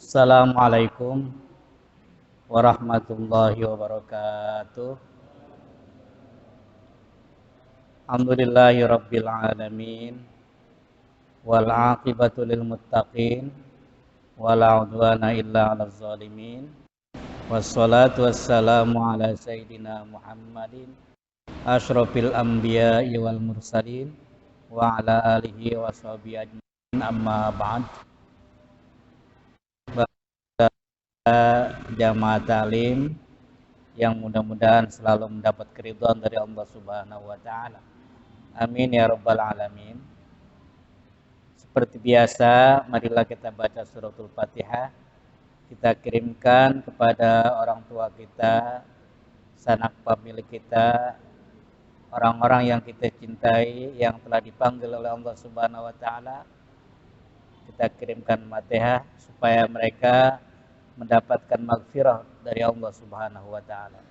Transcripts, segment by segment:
Assalamualaikum warahmatullahi wabarakatuh. Alhamdulillahi rabbil alamin. Wal aqibatu lil muttaqin. Wala udwana illa 'alal zalimin. Wassalatu wassalamu ala sayyidina Muhammadin asyrafil anbiya'i wal mursalin wa ala alihi wa sahbihi ajmain, amma ba'd. Jamaah ta'lim yang mudah-mudahan selalu mendapat keridhaan dari Allah Subhanahu wa taala. Amin ya rabbal alamin. Seperti biasa, marilah kita baca suratul Fatihah. Kita kirimkan kepada orang tua kita, sanak pemilik kita, orang-orang yang kita cintai yang telah dipanggil oleh Allah Subhanahu wa taala. Kita kirimkan Fatihah supaya mereka mendapatkan maghfirah dari Allah Subhanahu wa taala.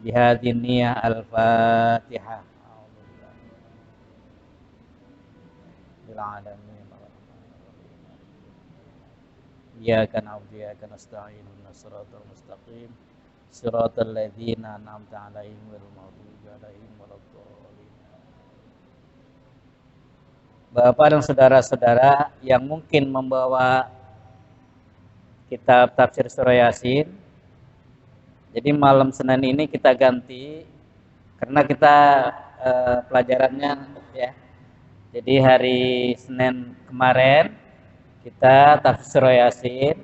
Bihadin niyah al-Fatihah. Bil alamin. Iyyaka na'budu wa iyyaka nasta'in. Ihdinas siratal mustaqim. Siratal ladzina an'amta 'alaihim ghairil maghdubi 'alaihim waladdallin. Bapak dan saudara-saudara yang mungkin membawa kitab tafsir surah Yasin. Jadi malam Senin ini kita ganti karena kita pelajarannya ya. Jadi hari Senin kemarin kita tafsir surah Yasin.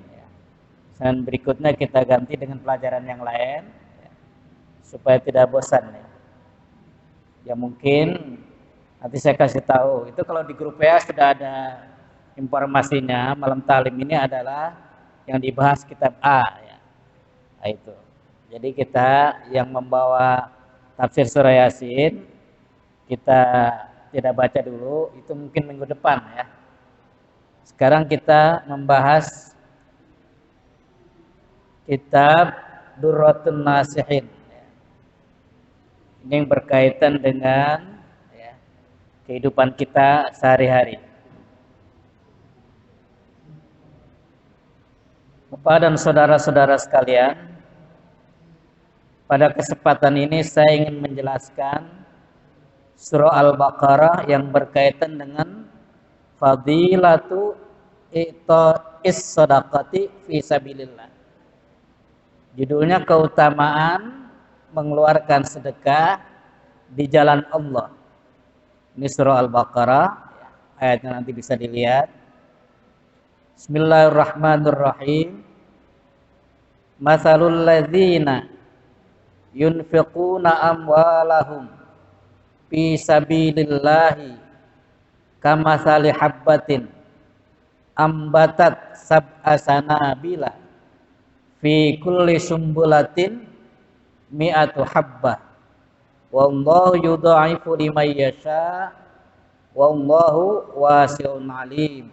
Senin berikutnya kita ganti dengan pelajaran yang lain ya, supaya tidak bosan ya. Ya mungkin nanti saya kasih tahu. Itu kalau di grup WA sudah ada informasinya. Malam talim ini adalah yang dibahas kitab A ya. Nah, itu. Jadi kita yang membawa tafsir surah Yasin kita tidak baca dulu, itu mungkin minggu depan ya. Sekarang kita membahas kitab Durratun Nasihin ya. Ini yang berkaitan dengan ya, kehidupan kita sehari-hari. Bapak dan saudara-saudara sekalian, pada kesempatan ini saya ingin menjelaskan surah Al-Baqarah yang berkaitan dengan fadilatu i'ta'is shadaqati fi sabilillah. Judulnya keutamaan mengeluarkan sedekah di jalan Allah. Ini surah Al-Baqarah, ayatnya nanti bisa dilihat. Bismillahirrahmanirrahim. Matsalul ladzina yunfiquna amwalahum fi sabilillahi kamatsali habbatin ambatat sab'a sanabila fi kulli sumbulatin mi'atu habbah wallahu yudha'ifu liman yasha wallahu wasi'un alim.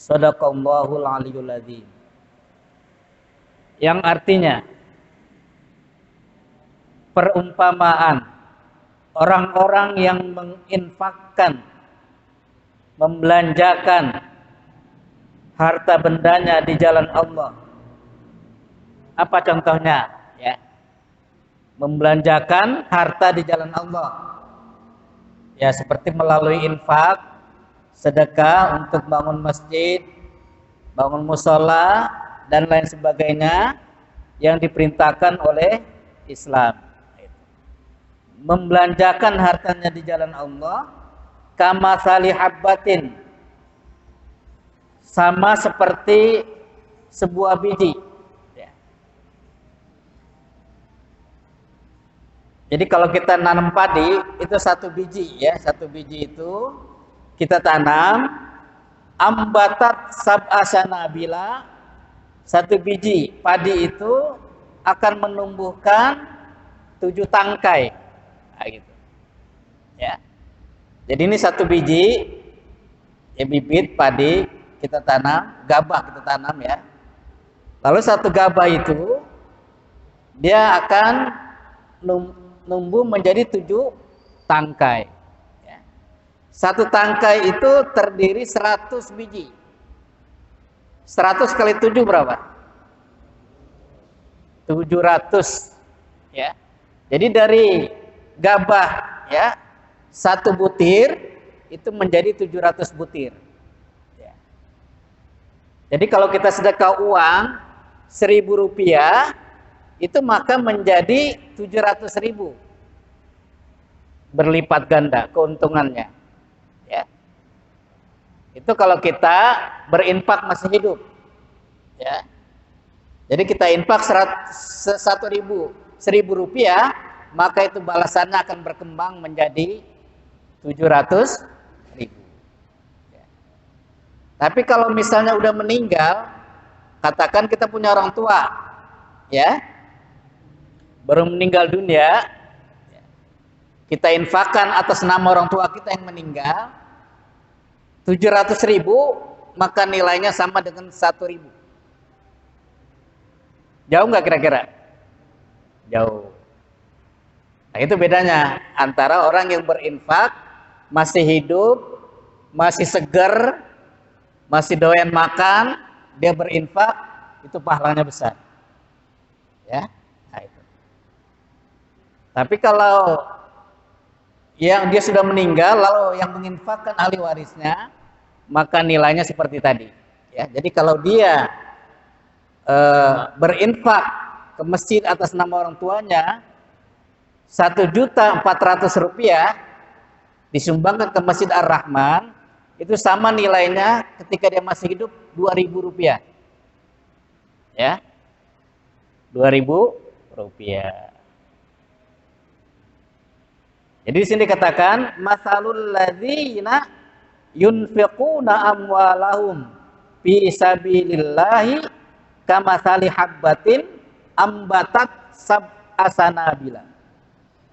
Shadaqallahul aliyyul adzim. Yang artinya perumpamaan orang-orang yang menginfakkan, membelanjakan harta bendanya di jalan Allah. Apa contohnya? Ya, membelanjakan harta di jalan Allah. Ya, seperti melalui infak, sedekah untuk bangun masjid, bangun musola dan lain sebagainya yang diperintahkan oleh Islam. Membelanjakan hartanya di jalan Allah kamatsali habbatin, sama seperti sebuah biji ya. Jadi kalau kita nanam padi itu satu biji ya, satu biji itu kita tanam ambatat sab'a sanabila, satu biji padi itu akan menumbuhkan 7 tangkai. Nah, gitu. Ya. Jadi ini satu biji ya, bibit padi kita tanam, gabah kita tanam ya. Lalu satu gabah itu dia akan numbuh menjadi 7 tangkai. Satu tangkai itu terdiri 100 biji. 100 kali 7 berapa? 700 ya. Jadi dari gabah ya, 1 butir itu menjadi 700 butir. Ya. Jadi kalau kita sedekah uang 1.000 rupiah itu maka menjadi 700.000 berlipat ganda keuntungannya. Ya. Itu kalau kita berinfak masih hidup. Ya. Jadi kita infak 1.000 rupiah, maka itu balasannya akan berkembang menjadi 700.000. Ya. Tapi kalau misalnya udah meninggal, katakan kita punya orang tua, ya, baru meninggal dunia, kita infakkan atas nama orang tua kita yang meninggal, 700.000, maka nilainya sama dengan 1.000. Jauh nggak kira-kira? Jauh. Nah, itu bedanya antara orang yang berinfak, masih hidup, masih seger, masih doyan makan, dia berinfak, itu pahalanya besar. Ya, nah itu. Tapi kalau yang dia sudah meninggal, lalu yang menginfakkan ahli warisnya, maka nilainya seperti tadi. Ya, jadi kalau dia berinfak ke masjid atas nama orang tuanya 1.400.000 rupiah disumbangkan ke Masjid Ar-Rahman, itu sama nilainya ketika dia masih hidup 2.000 rupiah. Ya, 2.000 rupiah. Jadi di sini dikatakan masalul ladzina yunfiquna amwalahum fi sabilillahi kamathali habbatin ambatat sab'a sanabila.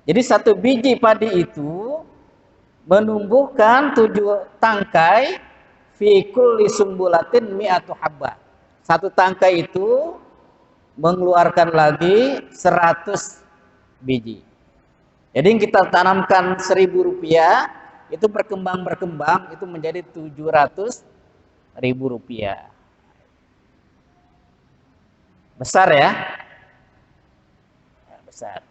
Jadi 1 biji padi itu menumbuhkan 7 tangkai fi kulli sumbulatin mi'atu habbah. 1 tangkai itu mengeluarkan lagi 100 biji. Jadi yang kita tanamkan 1.000 rupiah itu berkembang itu menjadi 700.000 rupiah. Besar ya? Besar.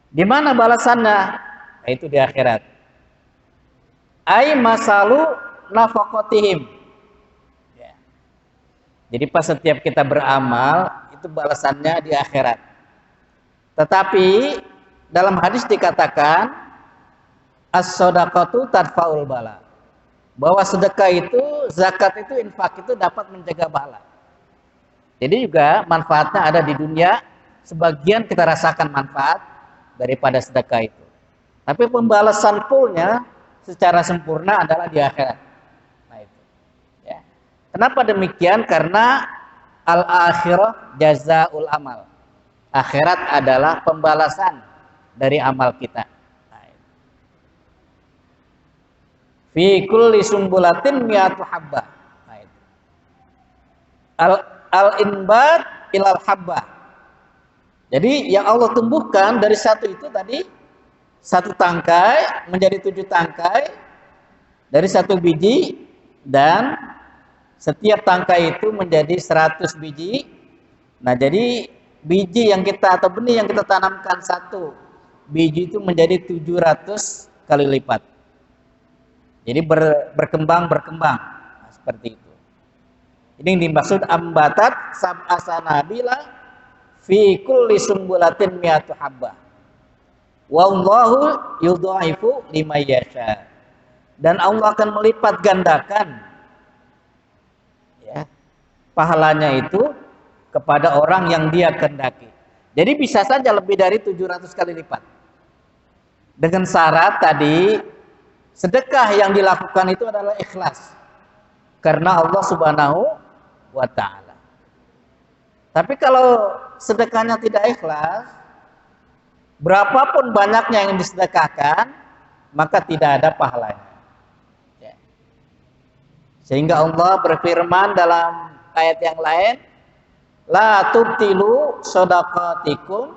Di mana balasannya? Nah, itu di akhirat. Ai masalu nafaqatihim. Ya. Jadi pas setiap kita beramal, itu balasannya di akhirat. Tetapi dalam hadis dikatakan as-shadaqatu tadfa'ul bala. Bahwa sedekah itu, zakat itu, infak itu dapat mencegah bala. Jadi juga manfaatnya ada di dunia, sebagian kita rasakan manfaat daripada sedekah itu. Tapi pembalasan fullnya secara sempurna adalah di akhirat. Nah itu. Ya. Kenapa demikian? Karena al-akhirah jazaul amal. Akhirat adalah pembalasan dari amal kita. Nah, fi kulli sumbulatin mi'atu habbah. Nah itu. Al-inbat ilal habbah. Jadi yang Allah tumbuhkan dari 1 itu tadi 1 tangkai menjadi 7 tangkai dari 1 biji, dan setiap tangkai itu menjadi 100 biji. Nah, jadi biji yang kita atau benih yang kita tanamkan 1 biji itu menjadi 700 kali lipat. Jadi berkembang. Nah, seperti itu. Ini yang dimaksud ambatat sab'a sanabila fi kulli sumbulatin mi'atu habbah. Wallahu yudhaifu liman yasha. Dan Allah akan melipat gandakan ya, pahalanya itu kepada orang yang Dia kehendaki. Jadi bisa saja lebih dari 700 kali lipat. Dengan syarat tadi sedekah yang dilakukan itu adalah ikhlas karena Allah Subhanahu wa ta'ala. Tapi kalau sedekahnya tidak ikhlas, berapapun banyaknya yang disedekahkan, maka tidak ada pahalanya. Ya. Sehingga Allah berfirman dalam ayat yang lain, la tubtilu shadaqatikum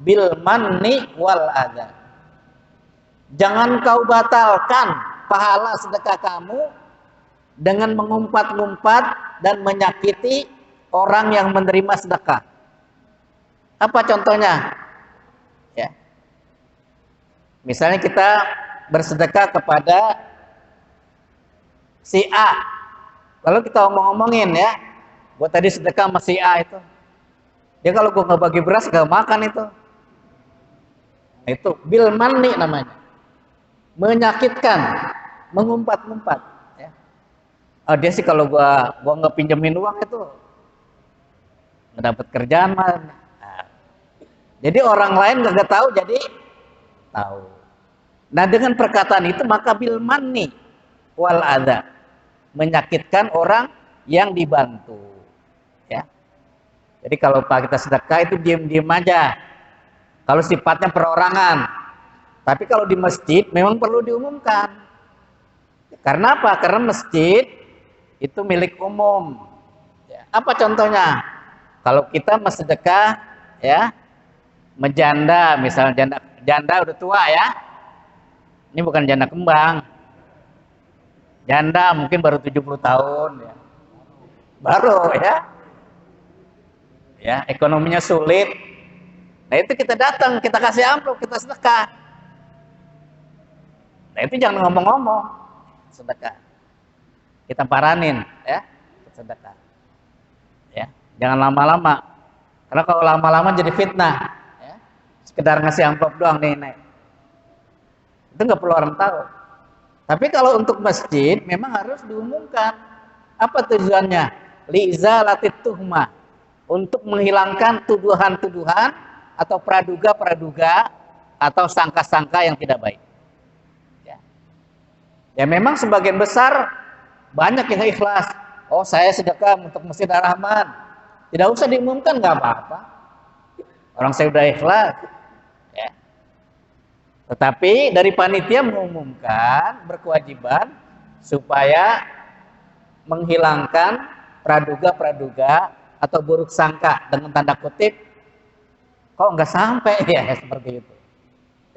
bil manni wal adha. Jangan kau batalkan pahala sedekah kamu dengan mengumpat-ngumpat dan menyakiti orang yang menerima sedekah. Apa contohnya? Ya. Misalnya kita bersedekah kepada si A. Lalu kita omong-omongin ya, gua tadi sedekah sama si A itu. Dia kalau gua nggak bagi beras gak makan itu. Itu bil manni namanya. Menyakitkan, mengumpat-ngumpat. Ya. Oh, dia sih kalau gua nggak pinjemin uang itu nggak dapat kerjaan mah. Nah, jadi orang lain nggak tahu, jadi tahu. Nah dengan perkataan itu maka bil manni wal adza, menyakitkan orang yang dibantu. Ya. Jadi kalau Pak kita sedekah itu diam-diam aja. Kalau sifatnya perorangan. Tapi kalau di masjid memang perlu diumumkan. Karena apa? Karena masjid itu milik umum. Ya. Apa contohnya? Kalau kita sedekah ya, menjanda, misalnya janda udah tua ya. Ini bukan janda kembang. Janda mungkin baru 70 tahun ya. Baru ya. Ya, ekonominya sulit. Nah, itu kita datang, kita kasih amplop, kita sedekah. Nah, itu jangan ngomong-ngomong. Sedekah. Kita paranin ya, sedekah. Ya, jangan lama-lama. Karena kalau lama-lama jadi fitnah, ya. Sekedar ngasih amplop doang nih. Itu nggak perlu orang tahu. Tapi kalau untuk masjid memang harus diumumkan. Apa tujuannya? Li'izalatit tuhmah, untuk menghilangkan tuduhan-tuduhan atau praduga-praduga atau sangka-sangka yang tidak baik. Ya. Ya memang sebagian besar banyak yang ikhlas. Oh, saya sedekah untuk Masjid Ar-Rahman. Tidak usah diumumkan, nggak apa-apa. Orang saya udah ikhlas. Ya. Tetapi dari panitia mengumumkan, berkewajiban supaya menghilangkan praduga-praduga atau buruk sangka dengan tanda kutip. Kok nggak sampai ya seperti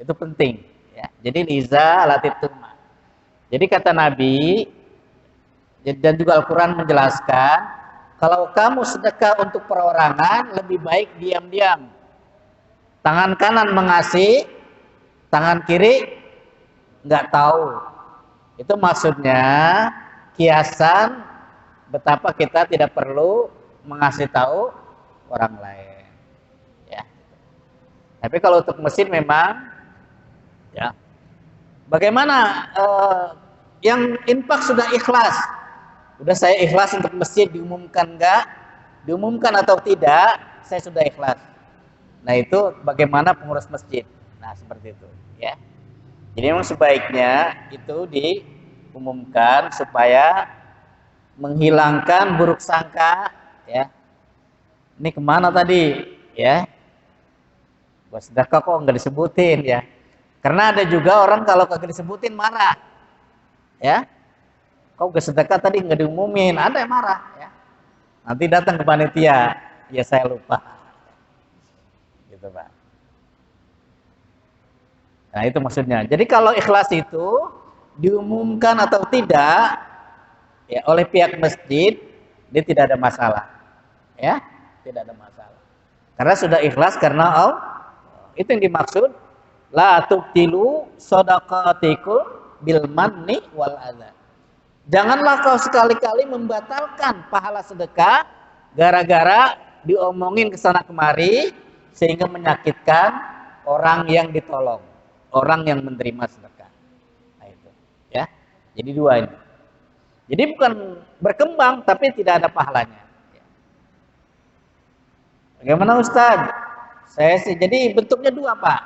itu penting ya. Jadi liza latituma. Jadi kata Nabi dan juga Al-Quran menjelaskan, kalau kamu sedekah untuk perorangan lebih baik diam-diam. Tangan kanan mengasih, tangan kiri nggak tahu. Itu maksudnya kiasan betapa kita tidak perlu mengasih tahu orang lain. Ya. Tapi kalau untuk masjid memang, ya. Bagaimana yang infak sudah ikhlas? Sudah saya ikhlas untuk masjid, diumumkan enggak? Diumumkan atau tidak? Saya sudah ikhlas. Nah itu bagaimana pengurus masjid? Nah seperti itu, ya. Jadi memang sebaiknya itu diumumkan supaya menghilangkan buruk sangka, ya. Ini kemana tadi, ya? Buat sedekah kok nggak disebutin, ya? Karena ada juga orang kalau kagak disebutin marah, ya. Kok gak sedekah tadi nggak diumumin, ada yang marah, ya. Nanti datang ke panitia, ya saya lupa, gitu Pak. Nah itu maksudnya. Jadi kalau ikhlas itu diumumkan atau tidak, ya oleh pihak masjid, dia tidak ada masalah, ya, tidak ada masalah. Karena sudah ikhlas karena Allah. Itu yang dimaksud la tubtilu shadaqatikum bil manni wal adza. Janganlah kau sekali-kali membatalkan pahala sedekah gara-gara diomongin kesana kemari sehingga menyakitkan orang yang ditolong, orang yang menerima sedekah. Nah itu, ya. Jadi dua ini. Jadi bukan berkembang tapi tidak ada pahalanya. Bagaimana Ustaz? Jadi bentuknya dua Pak.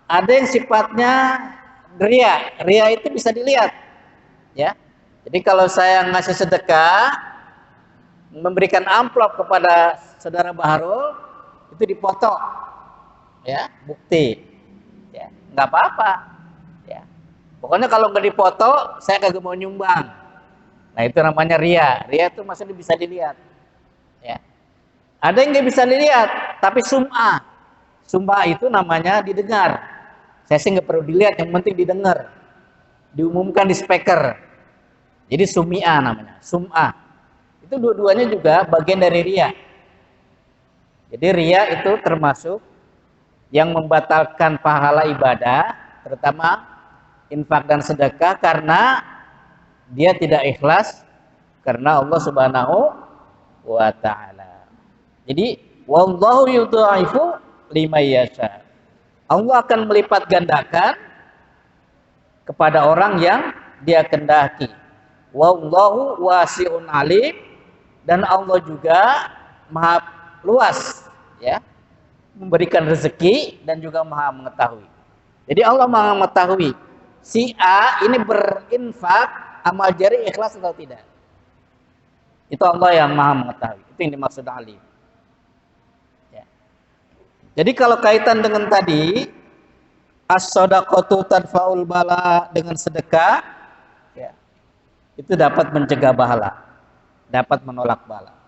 Ada yang sifatnya ria. Ria itu bisa dilihat, ya. Jadi kalau saya ngasih sedekah, memberikan amplop kepada saudara Baharul, itu dipoto, ya, bukti, ya, nggak apa-apa, ya. Pokoknya kalau nggak dipoto, saya kagak mau nyumbang. Nah itu namanya ria. Ria itu maksudnya bisa dilihat, ya. Ada yang nggak bisa dilihat, tapi sum'ah. Sum'ah itu namanya didengar. Saya sih nggak perlu dilihat, yang penting didengar, diumumkan di speaker. Jadi sum'ah namanya, sum'ah. Itu dua-duanya juga bagian dari riya. Jadi riya itu termasuk yang membatalkan pahala ibadah, terutama infak dan sedekah, karena dia tidak ikhlas karena Allah Subhanahu wa taala. Jadi wallahu yudha'ifu liman yasha. Allah akan melipat gandakan kepada orang yang dia kendaki. Wallahu wasi'un alim, dan Allah juga maha luas, ya, memberikan rezeki dan juga maha mengetahui. Jadi Allah maha mengetahui si A ini berinfak amal jari ikhlas atau tidak. Itu Allah yang maha mengetahui. Itu yang dimaksud alim. Ya. Jadi kalau kaitan dengan tadi as-shadaqatu tadfa'ul bala, dengan sedekah, ya, itu dapat mencegah bala, dapat menolak bala.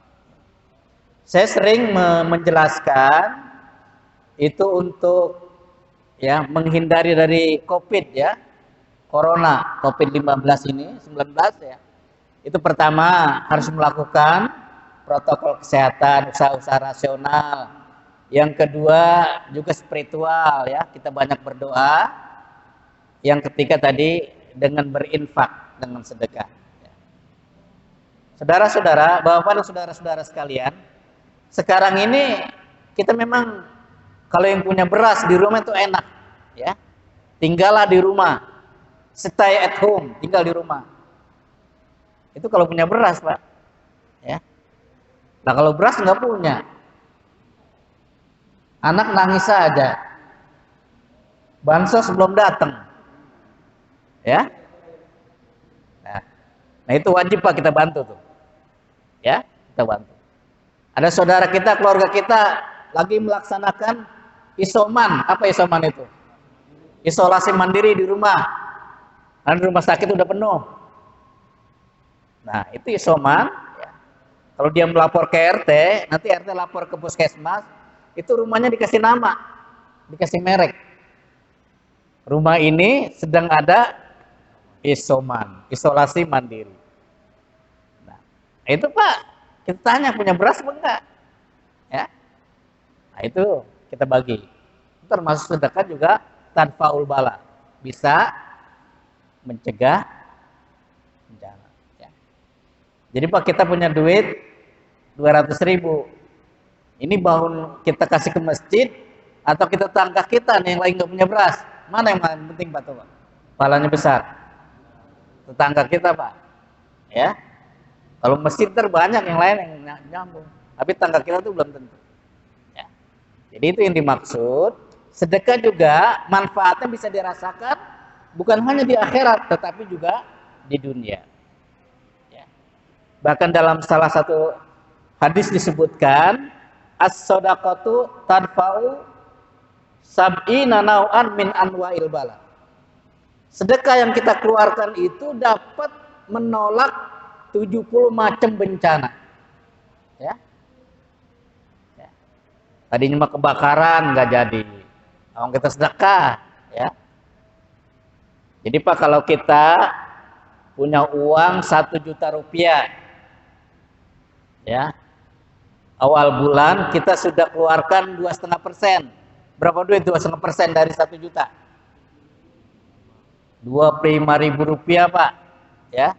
Saya sering menjelaskan itu untuk, ya, menghindari dari COVID, ya, corona, COVID-19 ini, 19, ya. Itu pertama harus melakukan protokol kesehatan, usaha-usaha rasional. Yang kedua juga spiritual, ya, kita banyak berdoa. Yang ketiga tadi dengan berinfak, dengan sedekah. Saudara-saudara, bapak dan saudara-saudara sekalian, sekarang ini kita memang kalau yang punya beras di rumah itu enak, ya. Tinggallah di rumah, stay at home, tinggal di rumah. Itu kalau punya beras, Pak, ya. Nah kalau beras nggak punya, anak nangis saja, bansos belum datang, ya. Nah itu wajib, Pak, kita bantu tuh, ya, kita bantu. Ada saudara kita, keluarga kita lagi melaksanakan isoman. Apa isoman itu? Isolasi mandiri di rumah. Karena rumah sakit udah penuh. Nah, itu isoman. Ya. Kalau dia melapor ke RT, nanti RT lapor ke puskesmas, itu rumahnya dikasih nama, dikasih merek. Rumah ini sedang ada isoman, isolasi mandiri. Nah, itu Pak, kita tanya punya beras apa enggak? Ya. Nah, itu kita bagi. Itu termasuk sedekah juga tadfa'ul bala. Bisa mencegah bencana. Ya. Jadi Pak, kita punya duit 200.000. Ini bangun kita kasih ke masjid atau kita tangkah kita nih yang lain nggak punya beras. Mana yang paling penting Pak, Pak? Pahalanya besar. Tetangga kita, Pak. Ya. Kalau masjid terbanyak yang lain yang nyambung. Tapi tangga kita itu belum tentu. Ya. Jadi itu yang dimaksud. Sedekah juga manfaatnya bisa dirasakan bukan hanya di akhirat, tetapi juga di dunia. Ya. Bahkan dalam salah satu hadis disebutkan, as-shadaqatu tadfa'u sab'ina naw'an min anwa'il bala. Sedekah yang kita keluarkan itu dapat menolak 70 macam bencana. Ya. Ya. Tadinya mah kebakaran nggak jadi. Kalau kita sedekah, ya. Jadi Pak, kalau kita punya uang 1 juta rupiah, ya, awal bulan kita sudah keluarkan 2,5%. Berapa duit 2,5% dari 1 juta? 25.000 rupiah, Pak. Ya.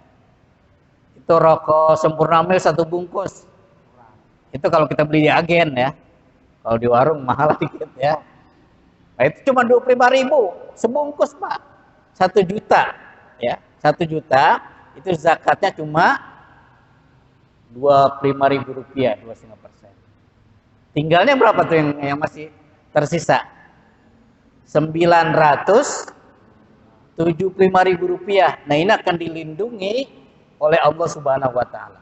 Itu rokok sempurna mil 1 bungkus. Itu kalau kita beli di agen, ya. Kalau di warung mahal dikit, ya. Nah, itu cuma 25.000 sebungkus, Pak. 1 juta, ya. 1 juta itu zakatnya cuma 25.000 rupiah, 2,5%. Tinggalnya berapa tuh yang masih tersisa? 975.000 rupiah. Nah, ini akan dilindungi oleh Allah Subhanahu wa taala.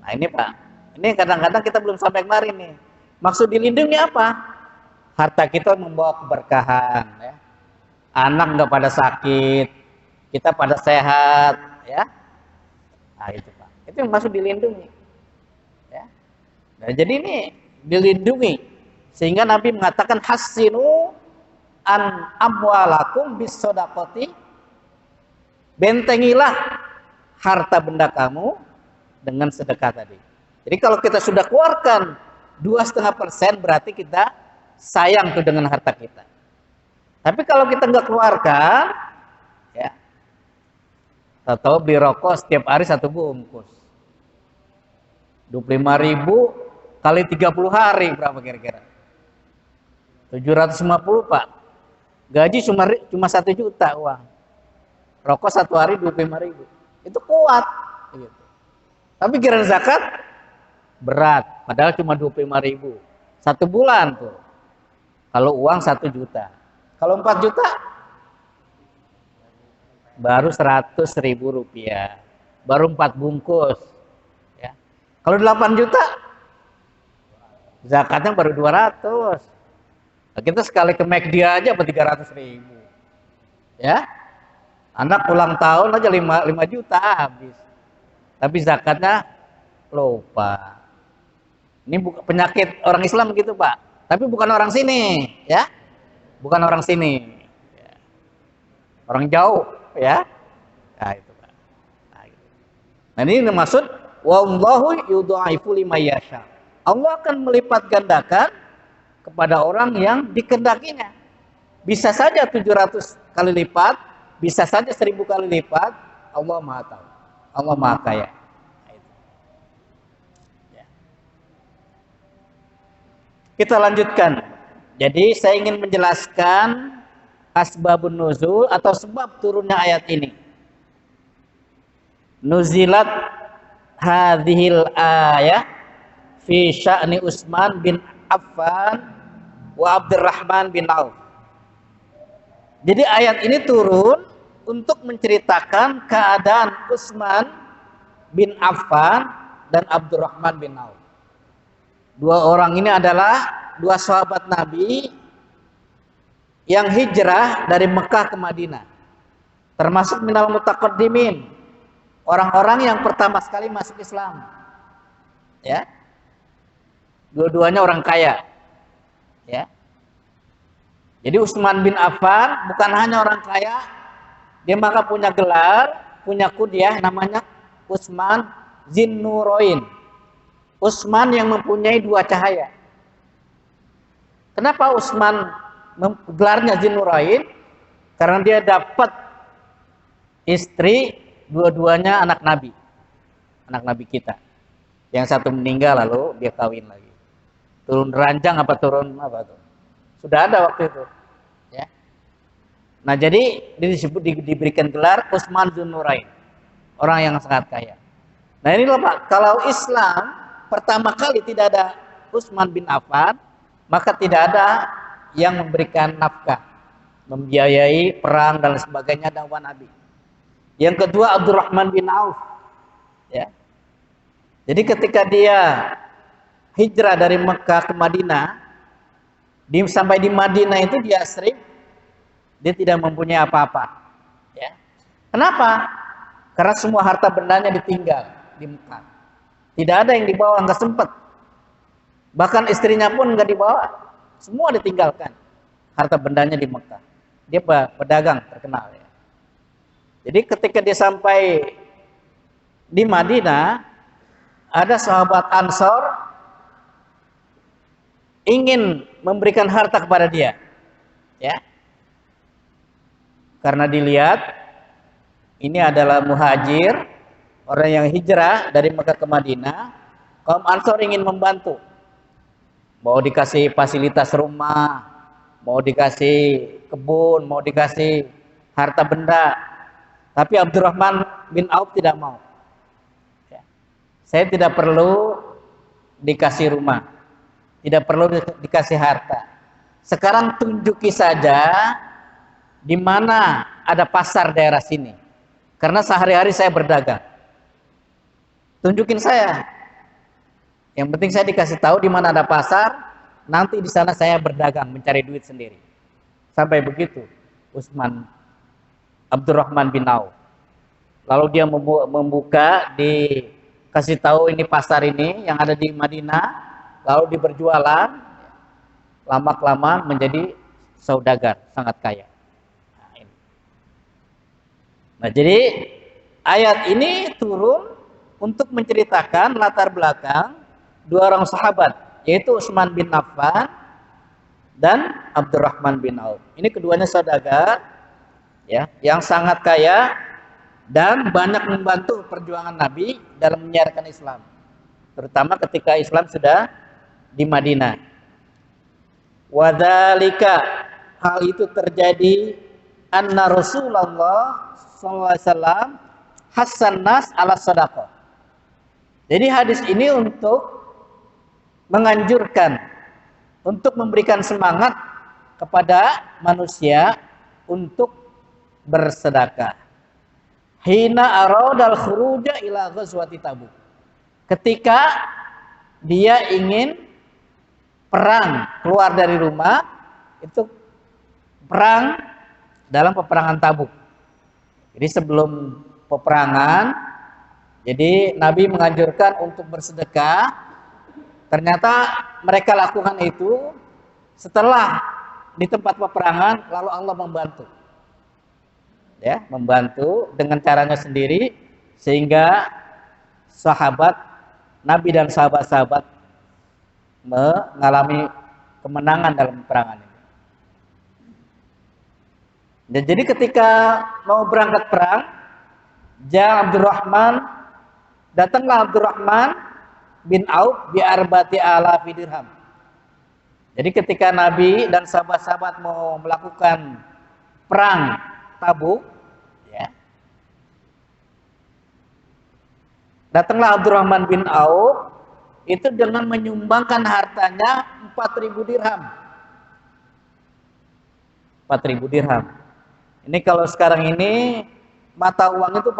Nah, ini Pak. Ini kadang-kadang kita belum sampai kemarin nih. Maksud dilindungi apa? Harta kita membawa keberkahan, ya. Anak nggak pada sakit, kita pada sehat, ya. Nah, itu Pak. Itu yang maksud dilindungi. Ya. Nah, jadi ini dilindungi sehingga Nabi mengatakan hasinu an amwalakum bis shadaqati, bentengilah harta benda kamu dengan sedekah tadi. Jadi kalau kita sudah keluarkan 2,5%, berarti kita sayang tuh dengan harta kita. Tapi kalau kita nggak keluarkan, ya, tahu beli rokok setiap hari 1 bungkus, 25.000 kali 30 hari berapa kira-kira? 750 Pak. Gaji cuma 1 juta uang. Rokok 1 hari 25.000. Itu kuat. Gitu. Tapi kira zakat berat. Padahal cuma 25.000. 1 bulan tuh. Kalau uang 1 juta. Kalau 4 juta baru 100.000 rupiah. Baru 4 bungkus. Ya. Kalau 8 juta zakatnya baru 200. Nah, kita sekali ke McD aja apa 300.000. Ya. Anak ulang tahun aja 5 juta habis. Tapi zakatnya lupa. Ini bukan penyakit orang Islam gitu, Pak. Tapi bukan orang sini, ya. Bukan orang sini. Ya. Orang jauh, ya. Nah, itu, Pak. Nah, gitu. Nah, ini maksud wallahu yudha'ifu liman yasha. Allah akan melipat gandakan kepada orang yang dikehendakinya. Bisa saja 700 kali lipat, bisa saja 1000 kali lipat. Allah Maha tahu. Allah Maha kaya. Kita lanjutkan. Jadi saya ingin menjelaskan asbabun nuzul atau sebab turunnya ayat ini. Nuzilat hadhil ayah fi sya'ni Utsman bin Affan wa Abdurrahman bin Auf. Jadi ayat ini turun untuk menceritakan keadaan Utsman bin Affan dan Abdurrahman bin Auf. 2 orang ini adalah 2 sahabat Nabi yang hijrah dari Mekah ke Madinah. Termasuk minal mutaqaddimin, orang-orang yang pertama sekali masuk Islam. Ya. Dua-duanya orang kaya. Ya. Jadi Utsman bin Affan bukan hanya orang kaya, dia maka punya gelar, punya kunyah namanya Utsman Zinnurain. Utsman yang mempunyai 2 cahaya. Kenapa Utsman gelarnya Zinnurain? Karena dia dapat istri, dua-duanya anak Nabi kita. Yang satu meninggal lalu dia kawin lagi. Turun ranjang apa turun apa tuh? Sudah ada waktu itu. Ya. Nah jadi disebut diberikan gelar Utsman Zinnurain, orang yang sangat kaya. Nah inilah Pak, kalau Islam pertama kali tidak ada Utsman bin Affan, maka tidak ada yang memberikan nafkah, membiayai perang dan sebagainya dakwah Nabi. Yang kedua Abdurrahman bin Auf. Ya. Jadi ketika dia hijrah dari Mekah ke Madinah, sampai di Madinah itu dia asri, dia tidak mempunyai apa-apa. Ya. Kenapa? Karena semua harta bendanya ditinggal di Mekah. Tidak ada yang dibawa, nggak sempat. Bahkan istrinya pun nggak dibawa, semua ditinggalkan. Harta bendanya di Mekah. Dia pedagang terkenal. Ya. Jadi ketika dia sampai di Madinah, ada sahabat Ansor ingin memberikan harta kepada dia, ya, karena dilihat ini adalah muhajir, orang yang hijrah dari Mekah ke Madinah. Kaum Ansor ingin membantu, mau dikasih fasilitas rumah, mau dikasih kebun, mau dikasih harta benda. Tapi Abdurrahman bin Auf tidak mau. Ya. Saya tidak perlu dikasih rumah, tidak perlu dikasih harta. Sekarang tunjuki saja di mana ada pasar daerah sini, karena sehari-hari saya berdagang. Tunjukin saya. Yang penting saya dikasih tahu di mana ada pasar, nanti di sana saya berdagang, mencari duit sendiri. Sampai begitu Utsman Abdurrahman bin Auf. Lalu dia membuka, dikasih tahu ini pasar ini yang ada di Madinah, lalu diberjualan, lama-kelamaan menjadi saudagar, sangat kaya. Nah, jadi Ayat ini turun untuk menceritakan latar belakang dua orang sahabat, yaitu Utsman bin Affan dan Abdurrahman bin Auf. Ini keduanya saudagar, ya, yang sangat kaya dan banyak membantu perjuangan Nabi dalam menyiarkan Islam, terutama ketika Islam sudah di Madinah. Wadzalika, hal itu terjadi anna Rasulullah sallallahu alaihi wasallam hasan nas ala sadaqah. Jadi hadis ini untuk menganjurkan, untuk memberikan semangat kepada manusia untuk bersedekah. Hina aradal khuruja ila ghazwati Tabuk. Ketika dia ingin perang, keluar dari rumah, itu perang dalam peperangan Tabuk. Jadi sebelum peperangan, jadi Nabi menganjurkan untuk bersedekah. Ternyata mereka lakukan itu setelah di tempat peperangan, lalu Allah membantu, ya, membantu dengan caranya sendiri, sehingga sahabat Nabi dan sahabat-sahabat mengalami kemenangan dalam peperangan ini. Dan jadi ketika mau berangkat perang, datanglah Abdurrahman bin Auf bi arba'ati alafi dirham. Jadi ketika Nabi dan sahabat-sahabat mau melakukan perang Tabuk, ya, datanglah Abdurrahman bin Auf itu dengan menyumbangkan hartanya 4.000 dirham. 4.000 dirham. Ini kalau sekarang ini mata uang itu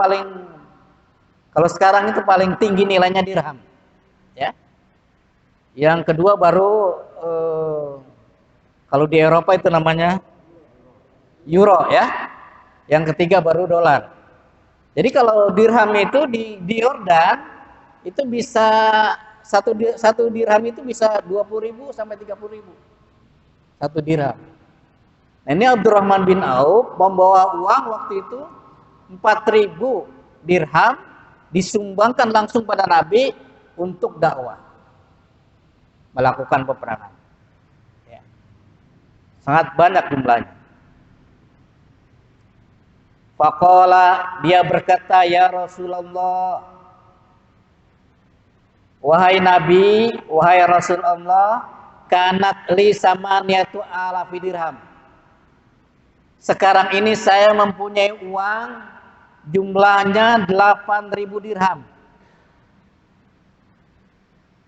kalau sekarang itu paling tinggi nilainya dirham, ya. Yang kedua baru kalau di Eropa itu namanya euro, ya. Yang ketiga baru dolar. Jadi kalau dirham itu di Yordan itu bisa satu dirham itu bisa 20.000 sampai 30.000 satu dirham. Nah, ini Abdurrahman bin Auf membawa uang waktu itu 4.000 dirham disumbangkan langsung pada Nabi untuk dakwah, melakukan peperangan. Ya. Sangat banyak jumlahnya. Faqala, dia berkata, ya Rasulullah, wahai Nabi, wahai Rasulullah, kanat li samaniyatu alafi dirham. Sekarang ini saya mempunyai uang jumlahnya 8.000 dirham.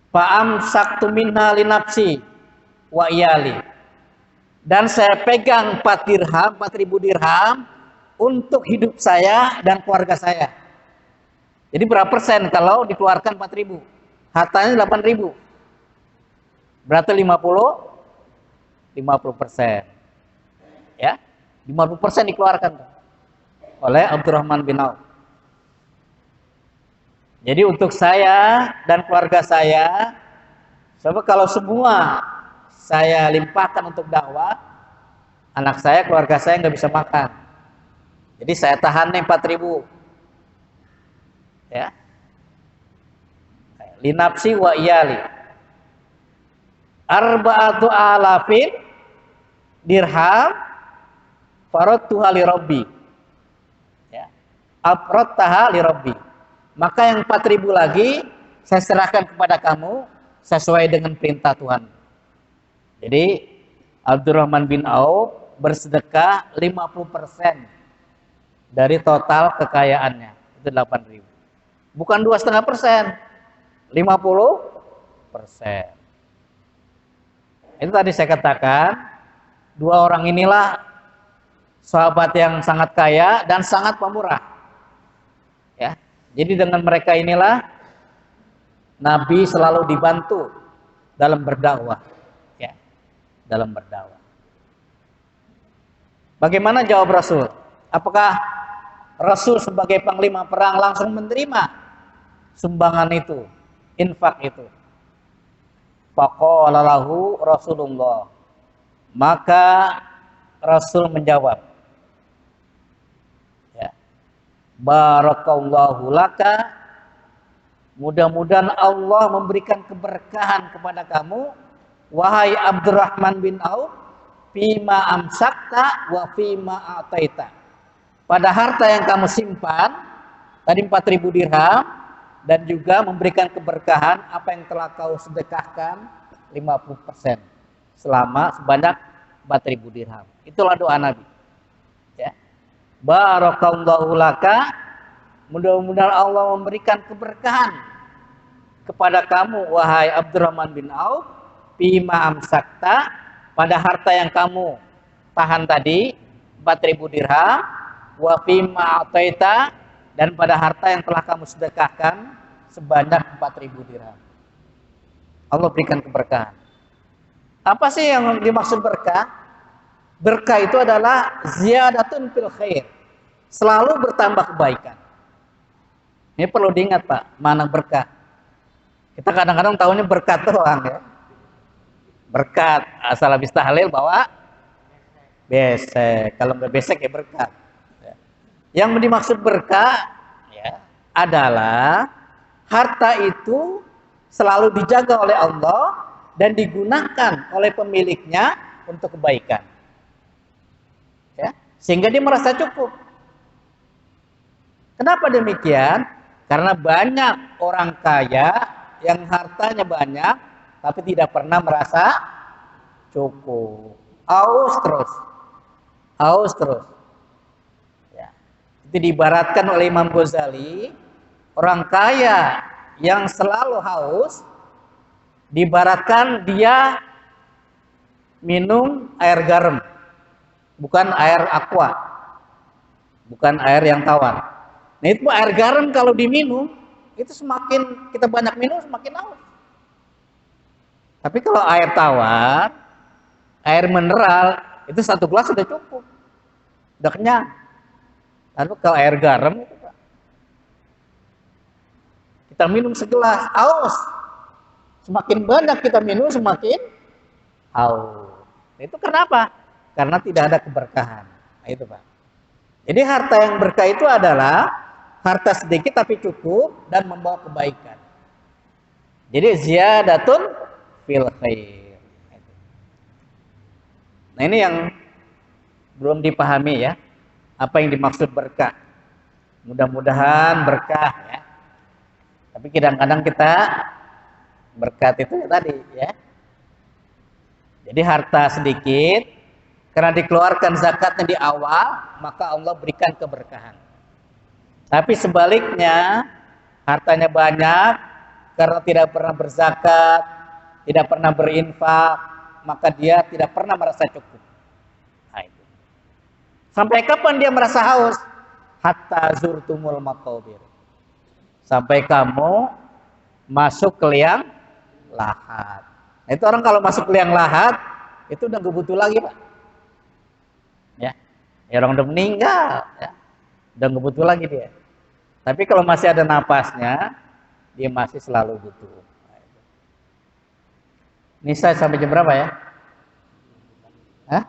Fa'amsaktu minha li nafsi wa iyali. Dan saya pegang 4.000 dirham untuk hidup saya dan keluarga saya. Jadi berapa persen kalau dikeluarkan 4.000? Hartanya 8.000. Berarti 50%. Ya. 50% dikeluarkan oleh Abdurrahman bin Auf. Jadi untuk saya dan keluarga saya, sebab kalau semua saya limpahkan untuk dakwah, anak saya, keluarga saya nggak bisa makan. Jadi saya tahan nih 4.000. Ya. Linapsi wa iyali. Arba'atu alafin dirham faradtuha li rabbi. Ya. Afradtaha li rabbi. Maka yang 4.000 lagi saya serahkan kepada kamu sesuai dengan perintah Tuhan. Jadi Abdurrahman bin Auf bersedekah 50% dari total kekayaannya. Itu 8.000. Bukan 2,5%. 50%. Itu tadi saya katakan, dua orang inilah sahabat yang sangat kaya dan sangat pemurah. Ya. Jadi dengan mereka inilah Nabi selalu dibantu dalam berdakwah. Ya. Dalam berdakwah. Bagaimana jawab Rasul? Apakah Rasul sebagai panglima perang langsung menerima sumbangan itu, infak itu? Faqala lahu Rasulullah. Maka Rasul menjawab. Ya. Barakallahu laka. Mudah-mudahan Allah memberikan keberkahan kepada kamu, wahai Abdurrahman bin Auf, fima amsakta wa fima ataita. Pada harta yang kamu simpan, tadi 4.000 dirham, dan juga memberikan keberkahan apa yang telah kau sedekahkan 50% selama sebanyak 4.000 dirham. Itulah doa Nabi. Ya. Barakallahu laka, mudah-mudahan Allah memberikan keberkahan kepada kamu, wahai Abdurrahman bin Auf, fima amsakta, pada harta yang kamu tahan tadi 4.000 dirham, wa fima ataita, dan pada harta yang telah kamu sedekahkan sebanyak 4.000 dirham. Allah berikan keberkahan. Apa sih yang dimaksud berkah? Berkah itu adalah ziyadatun fil khair, selalu bertambah kebaikan. Ini perlu diingat Pak, mana berkah. Kita kadang-kadang tahunya berkat doang ya. Berkat, asal habis tahlil bawa besek. Kalau nggak besek ya berkat. Yang dimaksud berkah ya, adalah harta itu selalu dijaga oleh Allah dan digunakan oleh pemiliknya untuk kebaikan. Ya, sehingga dia merasa cukup. Kenapa demikian? Karena banyak orang kaya yang hartanya banyak tapi tidak pernah merasa cukup. Haus terus. Ya. Itu diibaratkan oleh Imam Ghazali, orang kaya yang selalu haus diibaratkan dia minum air garam, bukan air aqua, bukan air yang tawar. Nah itu air garam kalau diminum, itu semakin kita banyak minum semakin haus. Tapi kalau air tawar, air mineral, itu 1 gelas sudah cukup, udah kenyang. Lalu kalau air garam itu Pak, kita minum segelas, haus. Semakin banyak kita minum semakin haus. Itu kenapa? Karena tidak ada keberkahan. Nah, itu Pak. Jadi harta yang berkah itu adalah harta sedikit tapi cukup dan membawa kebaikan. Jadi ziyadatun fil khair. Nah ini yang belum dipahami ya, apa yang dimaksud berkah. Mudah-mudahan berkah ya. Tapi kadang-kadang kita berkat itu tadi ya. Jadi harta sedikit, karena dikeluarkan zakatnya di awal, maka Allah berikan keberkahan. Tapi sebaliknya, hartanya banyak, karena tidak pernah berzakat, tidak pernah berinfak, maka dia tidak pernah merasa cukup. Nah, itu. Sampai kapan dia merasa haus? Hatta zurtumul maqabir. Sampai kamu masuk ke liang lahat. Nah, itu orang kalau masuk ke liang lahat, itu udah gak butuh lagi Pak. Ya, orang udah meninggal, ya. Udah gak butuh lagi dia. Tapi kalau masih ada napasnya, dia masih selalu butuh. Ini saya sampai jam berapa ya? Hah?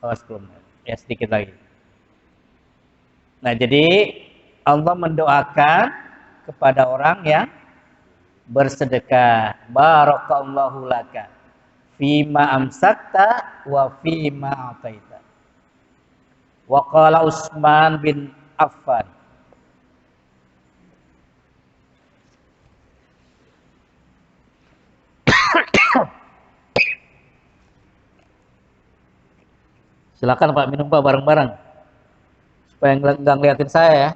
Oh 10 menit. Ya sedikit lagi. Nah jadi Allah mendoakan kepada orang yang bersedekah. Barakallahu laka fima amsakta wa fima ataita. Wa qala Utsman bin Affan. Silakan Pak minum Pak bareng-bareng supaya nggak ngeliatin saya ya.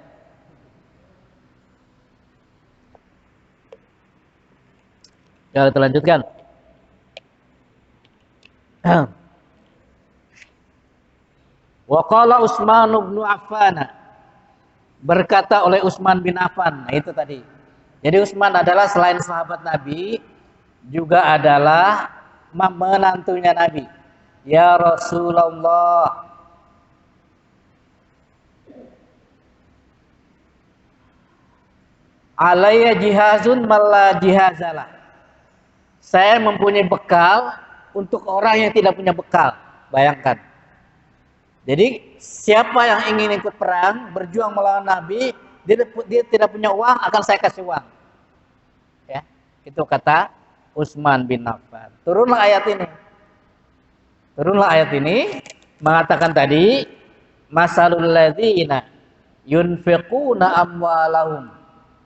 Ya kita lanjutkan. Wa qala Utsman bin Affan, berkata oleh Utsman bin Affan. Nah, itu tadi. Jadi Utsman adalah selain sahabat Nabi juga adalah menantunya Nabi. Ya Rasulullah, alayya jihazun malla jihazalah. Saya mempunyai bekal untuk orang yang tidak punya bekal. Bayangkan. Jadi siapa yang ingin ikut perang, berjuang melawan Nabi, dia tidak punya uang, akan saya kasih uang. Ya, itu kata Utsman bin Affan. Turunlah ayat ini. Turunlah ayat ini mengatakan tadi, masalul ladzina yunfiquna amwalahum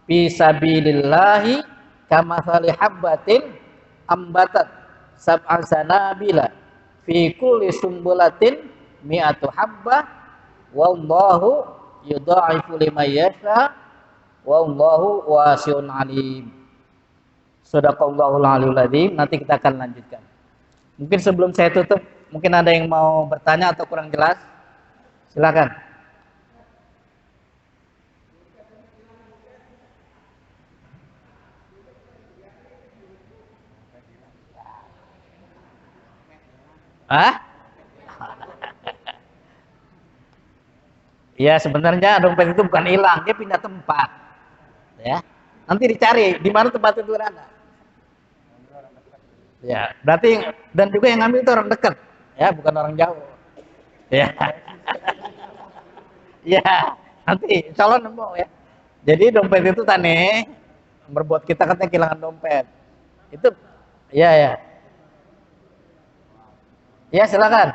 fi sabilillahi kamathali habbatin ambatat sab'a sanabila fi kulli sumbulatin mi'atu habbah wallahu yudha'ifu liman yasha wallahu wasi'un alim. Shadaqallahul aliyul adzim. Nanti kita akan lanjutkan. Mungkin sebelum saya tutup, mungkin ada yang mau bertanya atau kurang jelas? Silakan. Ah? Ya sebenarnya dompet itu bukan hilang, dia pindah tempat. Ya. Nanti dicari di mana tempat itu berada. Ya, berarti dan juga yang ngambil itu orang dekat, ya, bukan orang jauh. Ya. Ya, nanti insya Allah nemu ya. Jadi dompet itu tane berbuat kita katanya kehilangan dompet. Itu ya ya. Ya silakan.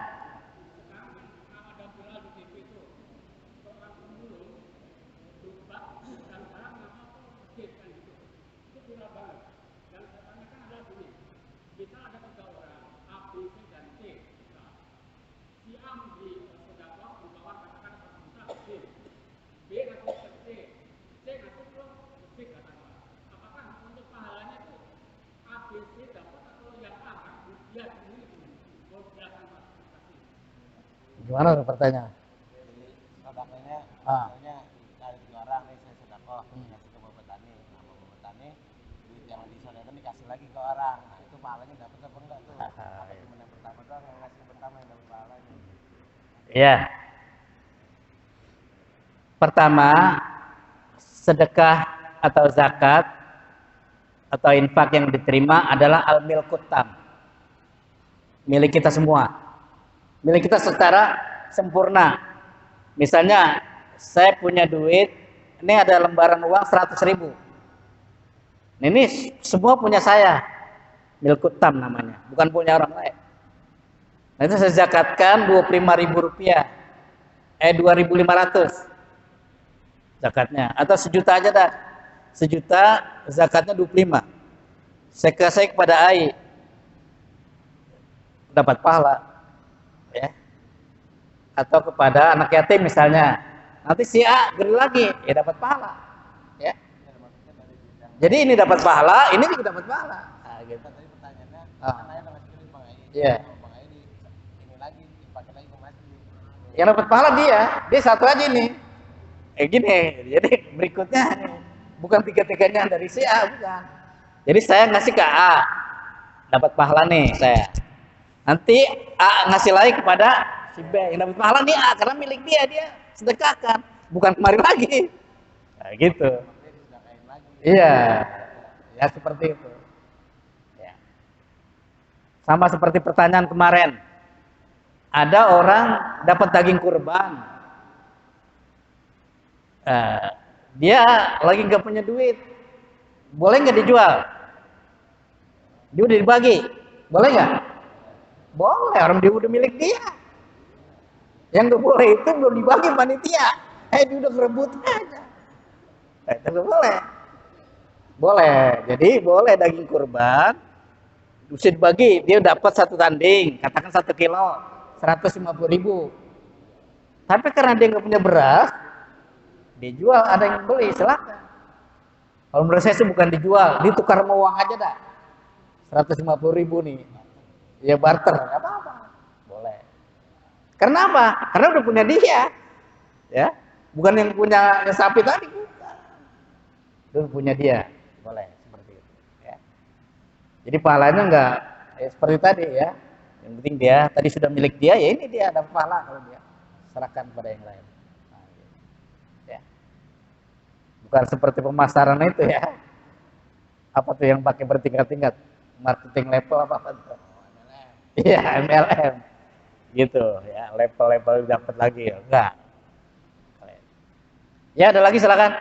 Gimana tuh pertanyaan? Jadi sodakonya, Ah. misalnya ada 3 orang nih saya sodakoh ngasih ke bapak tani, nah bapak tani duit yang disodakokan dikasih lagi ke orang, nah itu pahalanya dapat apa enggak tuh? Apa cuma yang pertama doang yang ngasih pertama yang dapat pahalanya? Ya. Pertama, sedekah atau zakat atau infak yang diterima adalah al-milkutam. Milik kita semua. Milik kita secara sempurna. Misalnya, saya punya duit, ini ada lembaran uang 100.000. Ini semua punya saya. Milkutam namanya, bukan punya orang lain. Nah, itu saya zakatkan 25.000 rupiah. 2.500 zakatnya. Atau sejuta aja dah. Sejuta zakatnya 25. Saya kasih kepada AI. Dapat pahala. Ya. Atau kepada anak yatim misalnya. Nanti si A gede lagi, ya dapat pahala. Ya. Jadi ini dapat pahala, ini juga dapat pahala. Nah, gitu. Tadi pertanyaannya, Ah. kan ayah ngasih duit Bang Ai. Iya. Bang Ai ini lagi dipakai lagi ke masjid. Yang dapat pahala dia satu aja nih. Gini, jadi berikutnya nih, bukan tiga-tiganya dari si A, bukan. Jadi saya ngasih ke A, dapat pahala nih saya. Nanti A ngasih lagi kepada si B, yang dapat pahala nih A, karena milik dia sedekahkan, bukan kemarin lagi. Nah, gitu. Iya, ya seperti itu. Ya. Sama seperti pertanyaan kemarin. Ada orang dapat daging kurban, dia lagi nggak punya duit, boleh nggak dijual? Dia udah dibagi, boleh nggak? Boleh, orang dia udah milik dia. Yang nggak boleh itu belum dibagi panitia, dia udah kerebut aja. Itu nggak boleh. Boleh, jadi boleh daging kurban, bisa dibagi, dia dapat satu tanding, katakan 1 kilo, 150.000. Tapi karena dia nggak punya beras, dijual, ada yang beli, silakan. Kalau menurut saya sih bukan dijual, ditukar sama uang aja dah. 150.000 nih, ya barter, nggak apa-apa, boleh. Karena apa? Karena udah punya dia, ya, bukan yang punya yang sapi tadi, bukan. Udah punya dia, boleh seperti itu. Ya. Jadi pahalanya nggak seperti tadi ya. Yang penting dia tadi sudah milik dia, ya ini dia ada pahala kalau dia serahkan kepada yang lain. Bukan seperti pemasaran itu ya. Apa tuh yang pakai bertingkat-tingkat? Marketing level apa tuh? Iya, MLM. gitu ya, level-level dapat lagi ya, enggak. Ya, ada lagi silakan.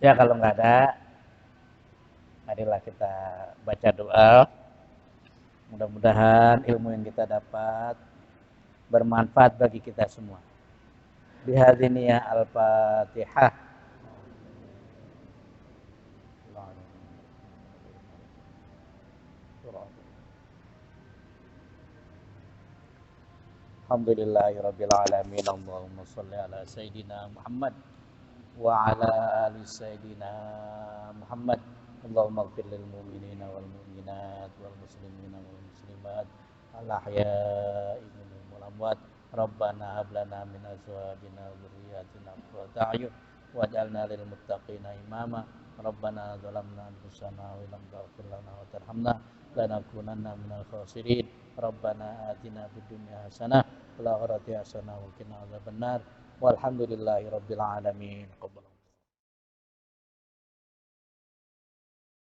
Ya, kalau nggak ada, marilah kita baca doa. Mudah-mudahan ilmu yang kita dapat bermanfaat bagi kita semua. Bihadziniyah al-Fatihah. Alhamdulillahirabbil alamin. Allahumma shalli ala sayidina Muhammad wa ala ali sayidina Muhammad. Allahumma ighfir lil mu'minina wal mu'minat wal muslimina wal muslimat al ahya'i minhum wal amwat. Rabbana hab lana min azwajina wa dhurriyyatina qurrata a'yun waj'alna lil muttaqina imama. Rabbana zalamna anfusana wa lam taghfir lana wa tarhamna lanakunanna minal khasirin. Rabbana atina fid dunya hasanah wa fil akhirati hasanah wa qina adzabannar. Walhamdulillahi rabbil alamin.